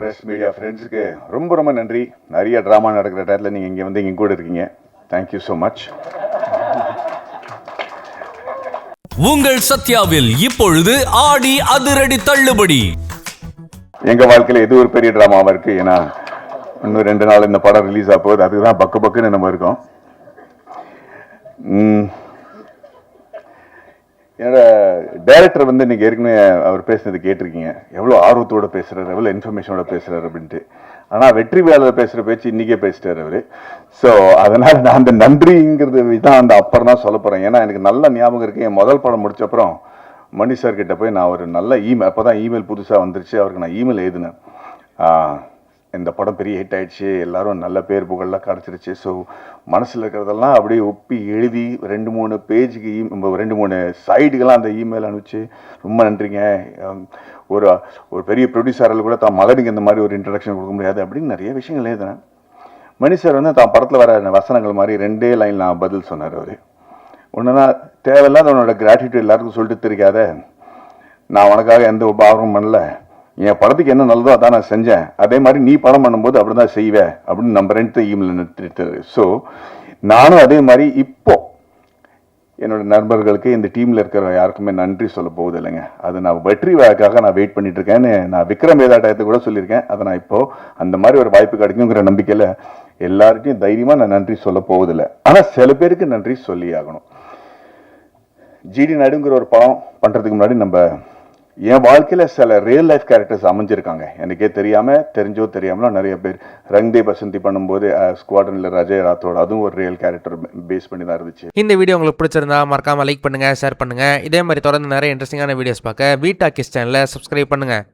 Press media ஃப்ரெண்ட்ஸுக்கு ரொம்ப ரொம்ப நன்றி. நிறைய ட்ராமா நடக்கிற டயத்தில் நீங்கள் இங்கே வந்து இங்கே கூட இருக்கீங்க. Thank you so much. உங்கள் சத்யாவில் இப்பொழுது ஆடி அதிரடி தள்ளுபடி. எங்கள் வாழ்க்கையில் எது ஒரு பெரிய ட்ராமாவாக இருக்குது. ஏன்னா இன்னும் 2 நாள் இந்த படம் ரிலீஸ் ஆக போகுது. அதுக்கு தான் பக்குன்னு நம்ம இருக்கோம். என்னோட டைரக்டர் வந்து இன்னைக்கு ஏற்கனவே அவர் பேசுனது கேட்டிருக்கீங்க. எவ்வளோ ஆர்வத்தோடு பேசுகிறார், எவ்வளோ இன்ஃபர்மேஷனோட பேசுகிறார் அப்படின்ட்டு. ஆனால் வெற்றி வேலையில் பேசுகிற பேச்சு இன்றைக்கே பேசிட்டார் அவர். ஸோ அதனால் நான் அந்த நன்றிங்கிறது தான் அந்த அப்புறம் தான் சொல்ல போகிறேன். ஏன்னா எனக்கு நல்ல ஞாபகம் இருக்குது. என் முதல் படம் முடிச்ச அப்புறம் மணி சார் கிட்ட போய் நான் ஒரு நல்ல இமெயில், அப்போ தான் இமெயில் புதுசாக வந்துருச்சு, அவருக்கு நான் இமெயில் எழுதினேன். இந்த படம் பெரிய ஹிட் ஆகிடுச்சு, எல்லோரும் நல்ல பேர் புகழெலாம் கிடச்சிருச்சு. ஸோ மனசில் இருக்கிறதெல்லாம் அப்படியே ஒப்பி எழுதி 2-3 பேஜுக்கு 2-3 சைடுகள்லாம் அந்த இமெயில் அனுப்பிச்சு ரொம்ப நன்றிங்க. ஒரு பெரிய ப்ரொடியூசரில் கூட தான் மகனுக்கு இந்த மாதிரி ஒரு இன்ட்ரடக்ஷன் கொடுக்க முடியாது அப்படின்னு நிறைய விஷயங்கள் எழுதினேன். மணி சார் வந்து தான் படத்தில் வர வசனங்கள் மாதிரி 2 லைன் நான் பதில் சொன்னார். அவர் ஒன்றுனா தேவையில்லாத அவனோட கிராட்டிடியூட் எல்லாருக்கும் சொல்லிட்டு தெரியாத, நான் உனக்காக எந்த உபாவமும் பண்ணல, என் படத்துக்கு என்ன நல்லதோ அதான் நான் செஞ்சேன், அதே மாதிரி நீ படம் பண்ணும்போது அப்படி தான் செய்வேன் அப்படின்னு நம்ம 2 இமெயில் நிறுத்திட்டாரு. ஸோ நானும் அதே மாதிரி இப்போ என்னோட நண்பர்களுக்கு இந்த டீமில் இருக்கிற யாருக்குமே நன்றி சொல்ல போகுது இல்லைங்க. அது நான் வெற்றி விழாக்காக நான் வெயிட் பண்ணிட்டு இருக்கேன்னு நான் விக்ரம் வேதா டயத்தை கூட சொல்லியிருக்கேன். அதை நான் இப்போ அந்த மாதிரி ஒரு வாய்ப்பு கிடைக்குங்கிற நம்பிக்கையில் எல்லார்கிட்டையும் தைரியமாக நான் நன்றி சொல்ல போவதில்லை. ஆனால் சில பேருக்கு நன்றி சொல்லி ஆகணும். ஜிடி நாயுடுங்கிற ஒரு படம் பண்ணுறதுக்கு முன்னாடி நம்ம என் வாழ்க்கையில் சில ரியல் லைஃப் கேரக்டர்ஸ் அமைஞ்சிருக்காங்க. எனக்கே தெரியாமல், தெரிஞ்சோ தெரியாமலோ நிறைய பேர். ரங்தே பசந்தி பண்ணும்போது ஸ்குவாடனில் அஜய் ராத்தோட, அதுவும் ஒரு ரியல் கேரக்டர் பேஸ் பண்ணி தான் இருந்துச்சு. இந்த வீடியோ உங்களுக்கு பிடிச்சிருந்தா மறக்காம லைக் பண்ணுங்க, ஷேர் பண்ணுங்க. இதே மாதிரி தொடர்ந்து நிறைய இன்ட்ரெஸ்டிங்கான வீடியோஸ் பார்க்க வீட்டா கிஸ் சேனலை சப்ஸ்கிரைப் பண்ணுங்க.